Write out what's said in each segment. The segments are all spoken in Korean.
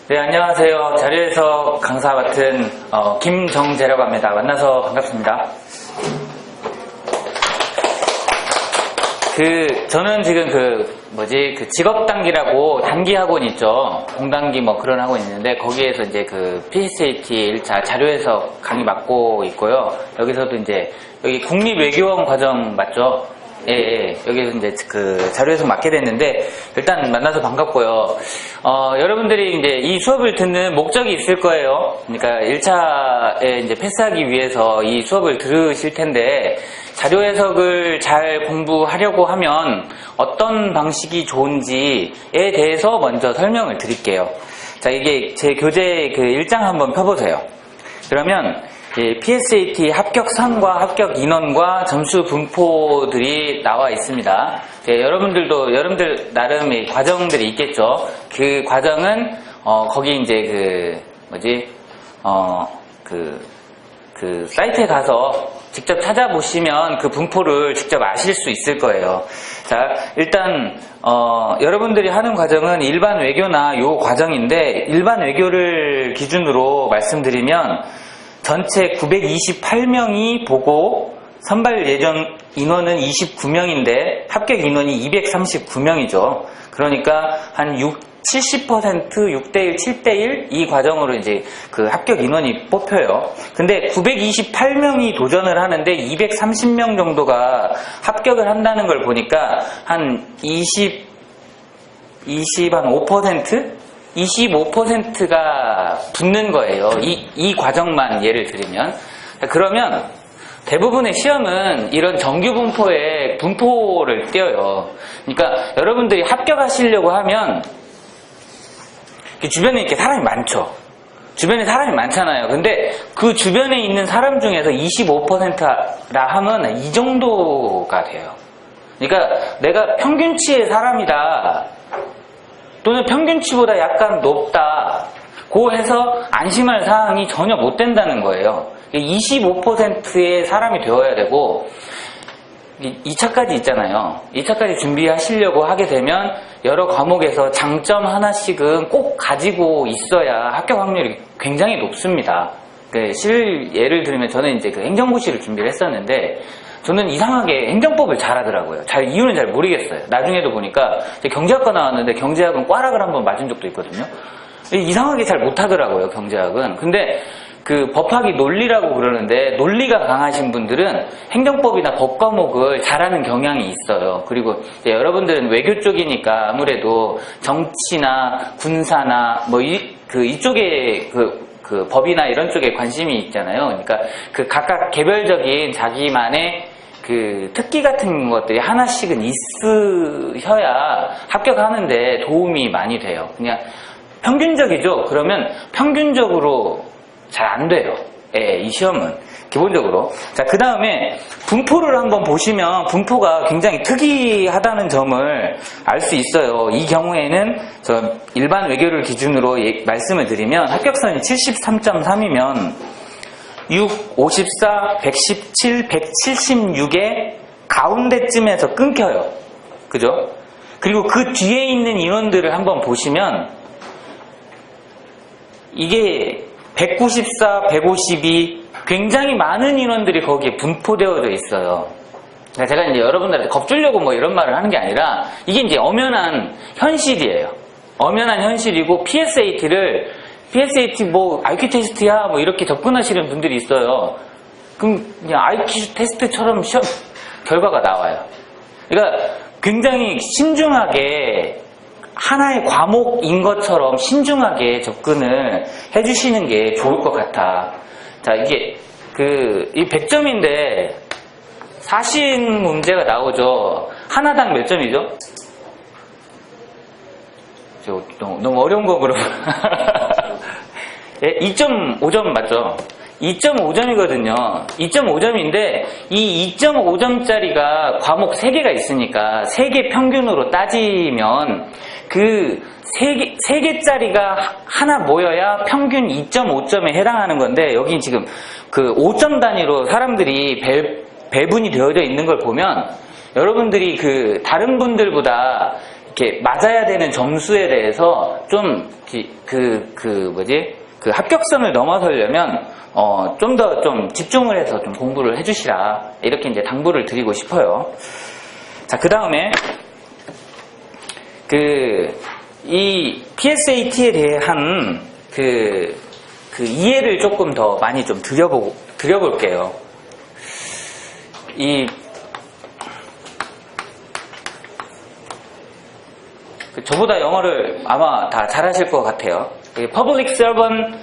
네, 안녕하세요. 자료해석 강사 맡은 김정재라고 합니다. 만나서 반갑습니다. 저는 지금 직업 단기라고 단기 학원 있죠. 공단기 뭐 그런 학원 있는데, 거기에서 이제 PSAT 1차 자료해석 강의 맡고 있고요. 여기서도 이제, 여기 국립외교원 과정 맞죠? 예, 여기서 이제 자료해석 맡게 됐는데, 일단 만나서 반갑고요. 여러분들이 이제 이 수업을 듣는 목적이 있을 거예요. 그러니까 1차에 이제 패스하기 위해서 이 수업을 들으실 텐데, 자료해석을 잘 공부하려고 하면 어떤 방식이 좋은지에 대해서 먼저 설명을 드릴게요. 자, 이게 제 교재 1장 한번 펴보세요. 그러면 PSAT 합격선과 합격 인원과 점수 분포들이 나와 있습니다. 여러분들 나름의 과정들이 있겠죠. 그 과정은 거기 이제 사이트에 가서 직접 찾아보시면 그 분포를 직접 아실 수 있을 거예요. 자, 일단 여러분들이 하는 과정은 일반 외교나 요 과정인데, 일반 외교를 기준으로 말씀드리면 전체 928명이 보고 선발 예정 인원은 29명인데 합격 인원이 239명이죠. 그러니까 한 70%, 6대1, 7대1 이 과정으로 이제 합격 인원이 뽑혀요. 근데 928명이 도전을 하는데 230명 정도가 합격을 한다는 걸 보니까 한 5%? 25%가 붙는 거예요. 이 과정만 예를 들면. 그러면 대부분의 시험은 이런 정규 분포에 분포를 띄어요. 그러니까 여러분들이 합격하시려고 하면 주변에 이렇게 사람이 많죠. 주변에 사람이 많잖아요. 근데 그 주변에 있는 사람 중에서 25%라 하면 이 정도가 돼요. 그러니까 내가 평균치의 사람이다, 또는 평균치보다 약간 높다, 고 해서 안심할 사항이 전혀 못 된다는 거예요. 25%의 사람이 되어야 되고, 2차까지 있잖아요. 2차까지 준비하시려고 하게 되면 여러 과목에서 장점 하나씩은 꼭 가지고 있어야 합격 확률이 굉장히 높습니다. 예를 들면 저는 이제 행정고시를 준비를 했었는데, 저는 이상하게 행정법을 잘하더라고요. 이유는 잘 모르겠어요. 나중에도 보니까 경제학과 나왔는데 경제학은 꽈락을 한번 맞은 적도 있거든요. 이상하게 잘 못하더라고요, 경제학은. 근데 법학이 논리라고 그러는데, 논리가 강하신 분들은 행정법이나 법 과목을 잘하는 경향이 있어요. 그리고 여러분들은 외교 쪽이니까 아무래도 정치나 군사나 이쪽에 법이나 이런 쪽에 관심이 있잖아요. 그러니까 각각 개별적인 자기만의 특기 같은 것들이 하나씩은 있으셔야 합격하는데 도움이 많이 돼요. 그냥 평균적이죠. 그러면 평균적으로 잘 안 돼요. 이 시험은 기본적으로. 자, 그 다음에 분포를 한번 보시면 분포가 굉장히 특이하다는 점을 알 수 있어요. 이 경우에는 일반 외교를 기준으로 말씀을 드리면 합격선이 73.3이면 6, 54, 117, 176의 가운데쯤에서 끊겨요. 그죠? 그리고 그 뒤에 있는 인원들을 한번 보시면 이게 194, 152 굉장히 많은 인원들이 거기에 분포되어져 있어요. 제가 이제 여러분들한테 겁주려고 뭐 이런 말을 하는 게 아니라, 이게 이제 엄연한 현실이에요. 엄연한 현실이고, PSAT 뭐 IQ 테스트야 뭐 이렇게 접근하시는 분들이 있어요. 그럼 그냥 IQ 테스트처럼 시험 결과가 나와요. 그러니까 굉장히 신중하게, 하나의 과목인 것처럼 신중하게 접근을 해주시는 게 좋을 것 같아. 자, 이게 이 100점인데 사신 문제가 나오죠. 하나당 몇 점이죠? 너무 어려운 거 그러면 2.5점 맞죠? 2.5점이거든요. 2.5점인데 이 2.5점짜리가 과목 3개가 있으니까 3개 평균으로 따지면 그 3개짜리가 하나 모여야 평균 2.5점에 해당하는 건데, 여기 지금 5점 단위로 사람들이 배분이 되어져 있는 걸 보면 여러분들이 다른 분들보다 이렇게 맞아야 되는 점수에 대해서 좀 합격선을 넘어서려면 좀 더 좀 집중을 해서 좀 공부를 해주시라, 이렇게 이제 당부를 드리고 싶어요. 자, 그 다음에 이 PSAT에 대한 이해를 조금 더 많이 좀 드려볼게요. 저보다 영어를 아마 다 잘하실 것 같아요. Public Servant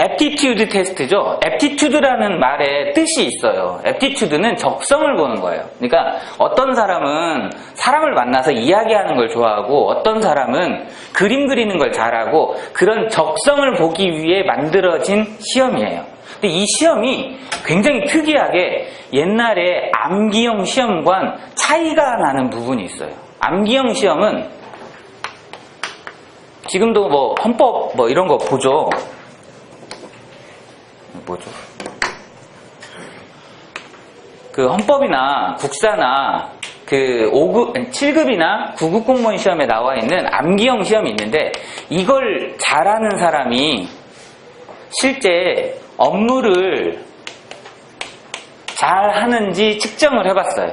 Aptitude Test죠. Aptitude라는 말에 뜻이 있어요. Aptitude는 적성을 보는 거예요. 그러니까 어떤 사람은 사람을 만나서 이야기하는 걸 좋아하고, 어떤 사람은 그림 그리는 걸 잘하고, 그런 적성을 보기 위해 만들어진 시험이에요. 근데 이 시험이 굉장히 특이하게 옛날에 암기형 시험과는 차이가 나는 부분이 있어요. 암기형 시험은 지금도 뭐 헌법 뭐 이런 거 보죠. 뭐죠? 헌법이나 국사나 7급이나 9급 공무원 시험에 나와 있는 암기형 시험이 있는데, 이걸 잘하는 사람이 실제 업무를 잘 하는지 측정을 해봤어요.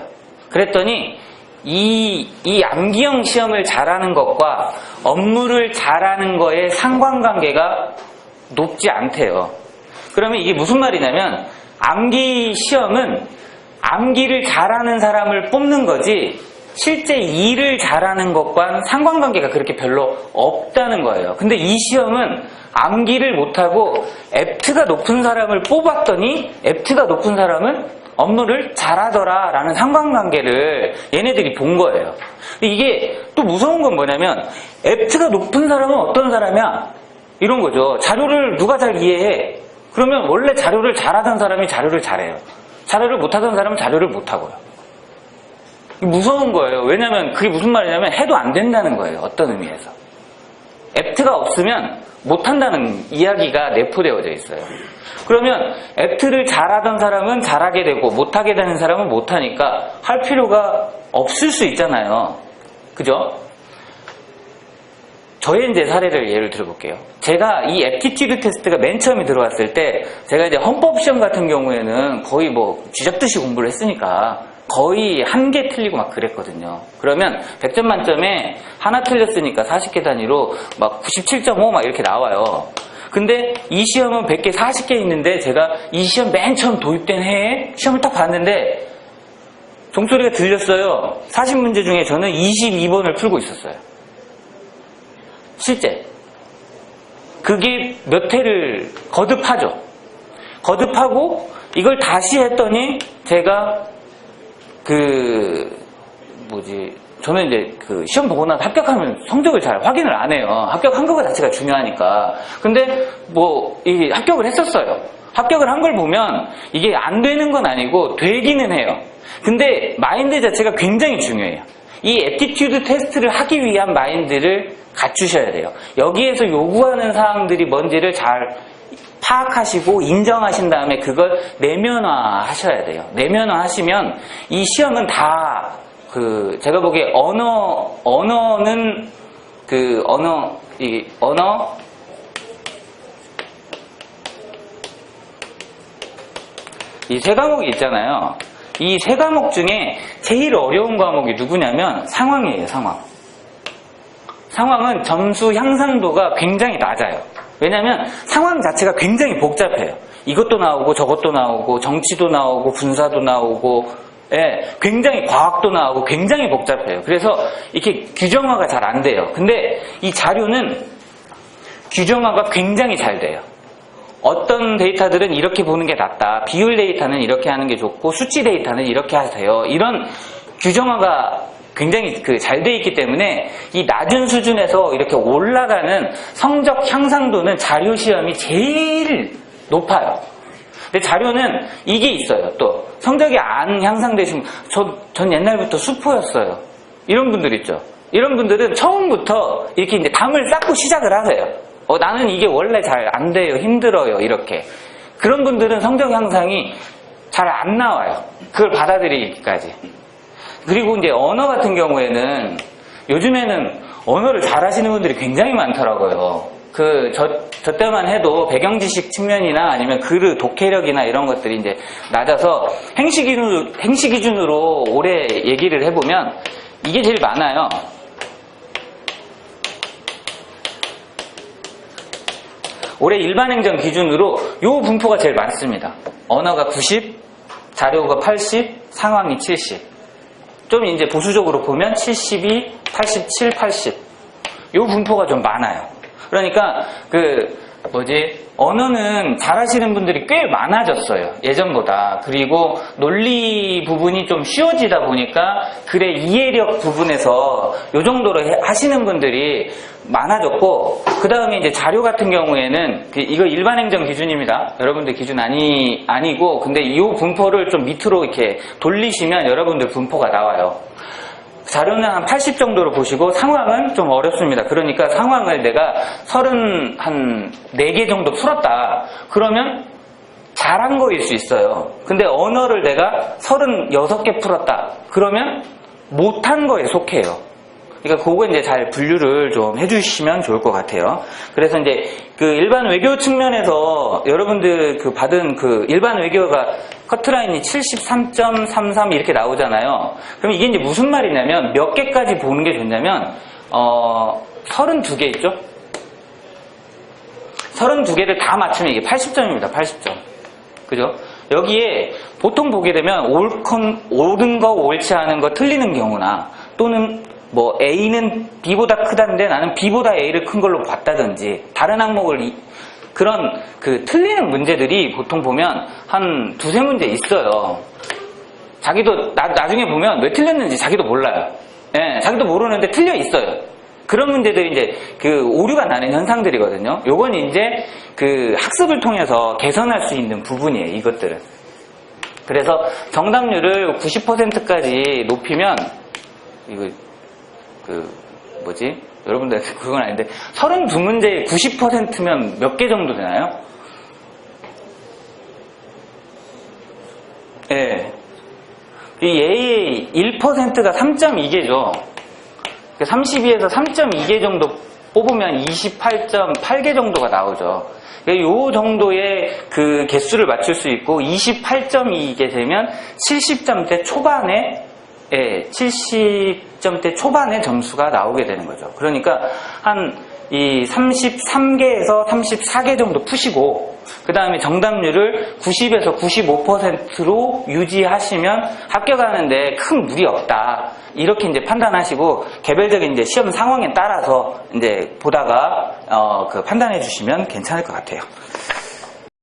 그랬더니 이 암기형 시험을 잘하는 것과 업무를 잘하는 거의 상관관계가 높지 않대요. 그러면 이게 무슨 말이냐면, 암기 시험은 암기를 잘하는 사람을 뽑는 거지, 실제 일을 잘하는 것과는 상관관계가 그렇게 별로 없다는 거예요. 근데 이 시험은 암기를 못하고 애프트가 높은 사람을 뽑았더니, 애프트가 높은 사람은 업무를 잘하더라 라는 상관관계를 얘네들이 본 거예요. 근데 이게 또 무서운 건 뭐냐면, 애프트가 높은 사람은 어떤 사람이야? 이런 거죠. 자료를 누가 잘 이해해? 그러면 원래 자료를 잘하던 사람이 자료를 잘해요. 자료를 못하던 사람은 자료를 못하고요. 무서운 거예요. 왜냐면 그게 무슨 말이냐면, 해도 안 된다는 거예요. 어떤 의미에서. 애프트가 없으면 못한다는 이야기가 내포되어져 있어요. 그러면 애프트를 잘하던 사람은 잘하게 되고 못하게 되는 사람은 못하니까 할 필요가 없을 수 있잖아요. 그죠? 저의 이제 사례를 예를 들어볼게요. 제가 이 애프티튜드 테스트가 맨 처음에 들어왔을 때, 제가 이제 헌법 시험 같은 경우에는 거의 뭐 쥐잡듯이 공부를 했으니까 거의 한 개 틀리고 막 그랬거든요. 그러면 100점 만점에 하나 틀렸으니까 40개 단위로 막 97.5 막 이렇게 나와요. 근데 이 시험은 100개 40개 있는데, 제가 이 시험 맨 처음 도입된 해에 시험을 딱 봤는데 종소리가 들렸어요. 40문제 중에 저는 22번을 풀고 있었어요. 실제 그게 몇 회를 거듭하죠. 거듭하고 이걸 다시 했더니 제가 저는 이제 시험 보고 나서 합격하면 성적을 잘 확인을 안 해요. 합격한 거 자체가 중요하니까. 근데 이게 합격을 했었어요. 합격을 한 걸 보면 이게 안 되는 건 아니고 되기는 해요. 근데 마인드 자체가 굉장히 중요해요. 이 애티튜드 테스트를 하기 위한 마인드를 갖추셔야 돼요. 여기에서 요구하는 사항들이 뭔지를 잘 파악하시고 인정하신 다음에 그걸 내면화 하셔야 돼요. 내면화 하시면 이 시험은 다 제가 보기에 언어는 이 세 과목이 있잖아요. 이 세 과목 중에 제일 어려운 과목이 누구냐면 상황이에요. 상황은 점수 향상도가 굉장히 낮아요. 왜냐하면 상황 자체가 굉장히 복잡해요. 이것도 나오고 저것도 나오고 정치도 나오고 군사도 나오고, 굉장히 과학도 나오고 굉장히 복잡해요. 그래서 이렇게 규정화가 잘 안 돼요. 근데 이 자료는 규정화가 굉장히 잘 돼요. 어떤 데이터들은 이렇게 보는 게 낫다, 비율 데이터는 이렇게 하는 게 좋고 수치 데이터는 이렇게 하세요, 이런 규정화가 굉장히 잘 돼 있기 때문에 이 낮은 수준에서 이렇게 올라가는 성적 향상도는 자료 시험이 제일 높아요. 근데 자료는 이게 있어요. 또 성적이 안 향상되시면, 전 옛날부터 수포였어요, 이런 분들 있죠. 이런 분들은 처음부터 이렇게 이제 담을 쌓고 시작을 하세요. 나는 이게 원래 잘 안 돼요, 힘들어요, 이렇게. 그런 분들은 성적 향상이 잘 안 나와요. 그걸 받아들이기까지. 그리고 이제 언어 같은 경우에는 요즘에는 언어를 잘하시는 분들이 굉장히 많더라고요. 저 때만 해도 배경 지식 측면이나 아니면 글의 독해력이나 이런 것들이 이제 낮아서 행시 기준으로 올해 얘기를 해보면 이게 제일 많아요. 올해 일반행정 기준으로 요 분포가 제일 많습니다. 언어가 90, 자료가 80, 상황이 70. 좀 이제 보수적으로 보면 72, 87, 80. 요 분포가 좀 많아요. 그러니까 언어는 잘하시는 분들이 꽤 많아졌어요. 예전보다. 그리고 논리 부분이 좀 쉬워지다 보니까 글의 이해력 부분에서 요 정도로 하시는 분들이 많아졌고, 그 다음에 이제 자료 같은 경우에는 이거 일반행정 기준입니다. 여러분들 기준 아니고, 근데 이 분포를 좀 밑으로 이렇게 돌리시면 여러분들 분포가 나와요. 자료는 한 80 정도로 보시고 상황은 좀 어렵습니다. 그러니까 상황을 내가 34개 정도 풀었다. 그러면 잘한 거일 수 있어요. 근데 언어를 내가 36개 풀었다. 그러면 못한 거에 속해요. 그러니까 그거 이제 잘 분류를 좀 해주시면 좋을 것 같아요. 그래서 이제 일반 외교 측면에서 여러분들 받은 일반 외교가 커트라인이 73.33 이렇게 나오잖아요. 그럼 이게 이제 무슨 말이냐면 몇 개까지 보는 게 좋냐면 32개 있죠? 32개를 다 맞추면 이게 80점입니다. 80점. 그죠? 여기에 보통 보게 되면 옳은 거, 옳지 않은 거, 틀리는 경우나 또는 A는 B보다 크다는데 나는 B보다 A를 큰 걸로 봤다든지 다른 항목을 그런 틀리는 문제들이 보통 보면 한 두세 문제 있어요. 자기도 나중에 보면 왜 틀렸는지 자기도 몰라요. 예, 자기도 모르는데 틀려 있어요. 그런 문제들이 이제 오류가 나는 현상들이거든요. 요건 이제 학습을 통해서 개선할 수 있는 부분이에요. 이것들은. 그래서 정답률을 90%까지 높이면 이거 여러분들 그건 아닌데 32문제에 90%면 몇 개 정도 되나요? 예. 이 A의 1%가 3.2개죠. 32에서 3.2개 정도 뽑으면 28.8개 정도가 나오죠. 요 정도의 개수를 맞출 수 있고 28.2개 되면 70점대 초반에 70점대 초반의 점수가 나오게 되는 거죠. 그러니까 이 33개에서 34개 정도 푸시고 그 다음에 정답률을 90에서 95%로 유지하시면 합격하는데 큰 무리 없다. 이렇게 이제 판단하시고 개별적인 이제 시험 상황에 따라서 이제 보다가 판단해 주시면 괜찮을 것 같아요.